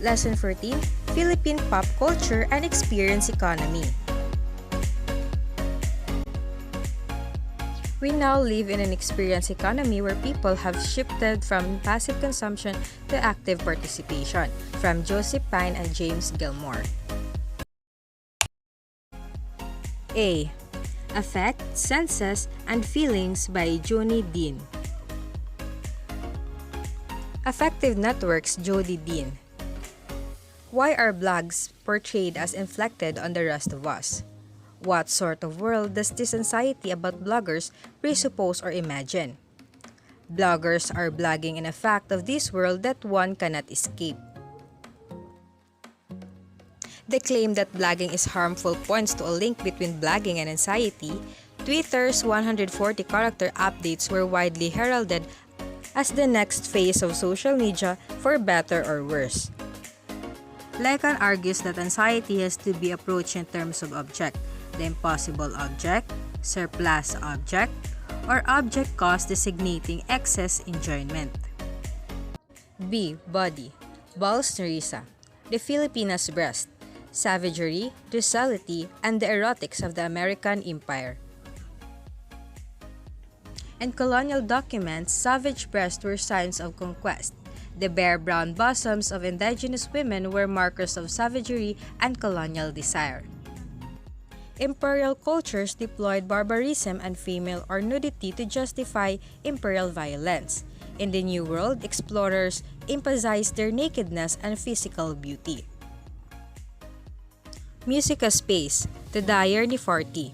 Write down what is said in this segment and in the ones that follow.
Lesson 14, Philippine Pop Culture and Experience Economy. We now live in an experience economy where people have shifted from passive consumption to active participation, from Joseph Pine and James Gilmore. A. Affect, Senses, and Feelings by Joni Dean. Affective Networks, Jody Dean. Why are blogs portrayed as inflected on the rest of us? What sort of world does this anxiety about bloggers presuppose or imagine? Bloggers are blogging in a fact of this world that one cannot escape. The claim that blogging is harmful points to a link between blogging and anxiety. Twitter's 140-character updates were widely heralded as the next phase of social media, for better or worse. Lacan argues that anxiety has to be approached in terms of object, the impossible object, surplus object, or object cause designating excess enjoyment. B. Body. Balls Nerissa. The Filipinas breast. Savagery, docility, and the erotics of the American Empire. In colonial documents, savage breasts were signs of conquest. The bare brown bosoms of indigenous women were markers of savagery and colonial desire. Imperial cultures deployed barbarism and female or nudity to justify imperial violence. In the New World, explorers emphasized their nakedness and physical beauty. Musica Space, The Dyer ni Forty.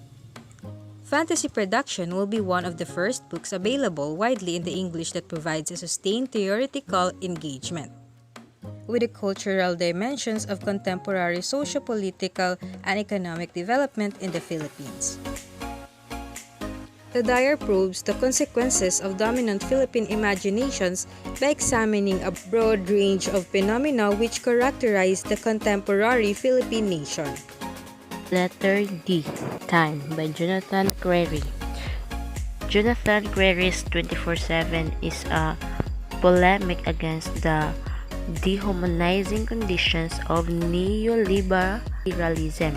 Fantasy production will be one of the first books available widely in the English that provides a sustained theoretical engagement with the cultural dimensions of contemporary socio-political and economic development in the Philippines. The Dyer probes the consequences of dominant Philippine imaginations by examining a broad range of phenomena which characterize the contemporary Philippine nation. Letter D. Time by Jonathan Crary. Jonathan Crary's 24/7 is a polemic against the dehumanizing conditions of neoliberalism.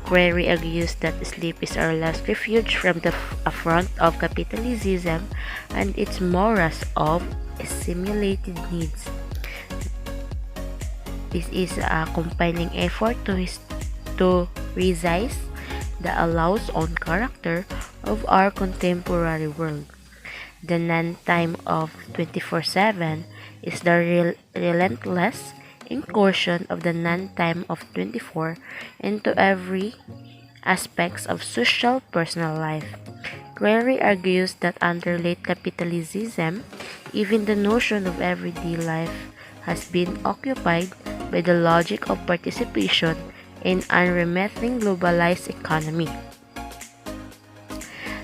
Crary argues that sleep is our last refuge from the affront of capitalism and its morass of assimilated needs. This is a compiling effort to historicize the allows-on character of our contemporary world. The non-time of 24/7 is the relentless incursion of the non-time of 24 into every aspects of social personal life. Crary argues that under late capitalism, even the notion of everyday life has been occupied by the logic of participation in unremitting globalized economy.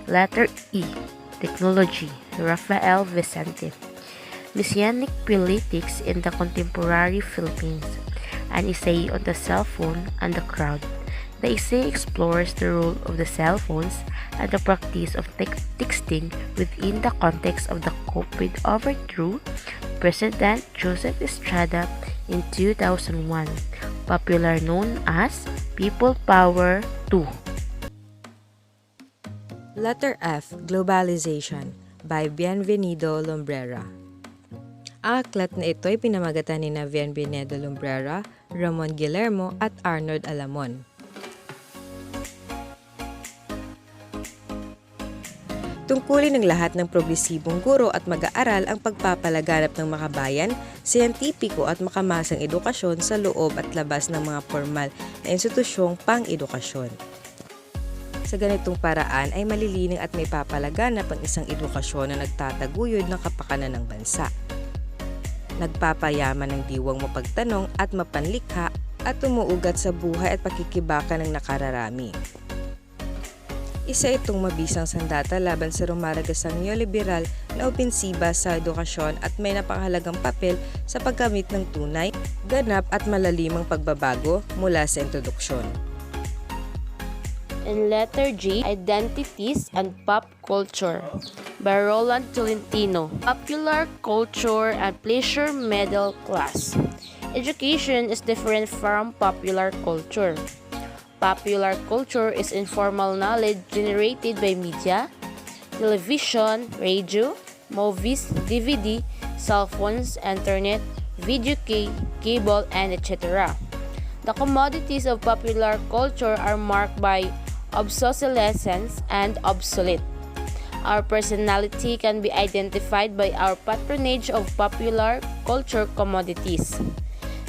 Letter E. Technology, Rafael Vicente. Messianic Politics in the Contemporary Philippines, an essay on the cell phone and the crowd. The essay explores the role of the cell phones and the practice of texting within the context of the COVID overthrew President Joseph Estrada in 2001, popular known as People Power 2. Letter F. Globalization by Bienvenido Lumbrera. Ang aklat na ito ay pinamagatan ni Bienvenido Lumbrera, Ramon Guillermo at Arnold Alamon. Tungkulin ng lahat ng progresibong guro at mag-aaral ang pagpapalaganap ng makabayan, siyentipiko at makamasang edukasyon sa loob at labas ng mga formal na institusyong pang-edukasyon. Sa ganitong paraan ay malilining at may papalaganap ang isang edukasyon na nagtataguyod ng kapakanan ng bansa. Nagpapayaman ng diwang mapagtanong at mapanlikha at umuugat sa buhay at pakikibaka ng nakararami. Isa itong mabisang sandata laban sa rumaragasang neoliberal na opensiba sa edukasyon at may napakahalagang papel sa paggamit ng tunay, ganap at malalimang pagbabago mula sa introduksyon. And letter G. Identities and Pop Culture by Roland Tolentino. Popular Culture and Pleasure Middle Class. Education is different from popular culture. Popular culture is informal knowledge generated by media, television, radio, movies, DVD, cell phones, internet, video cable, and etc. The commodities of popular culture are marked by obsolescence and obsolete. Our personality can be identified by our patronage of popular culture commodities.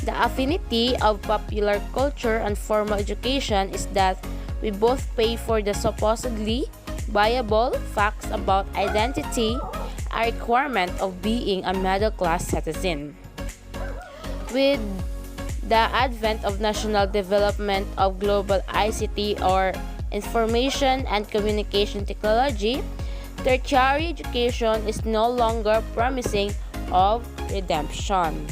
The affinity of popular culture and formal education is that we both pay for the supposedly viable facts about identity, a requirement of being a middle-class citizen. With the advent of national development of global ICT or information and communication technology, tertiary education is no longer promising of redemption.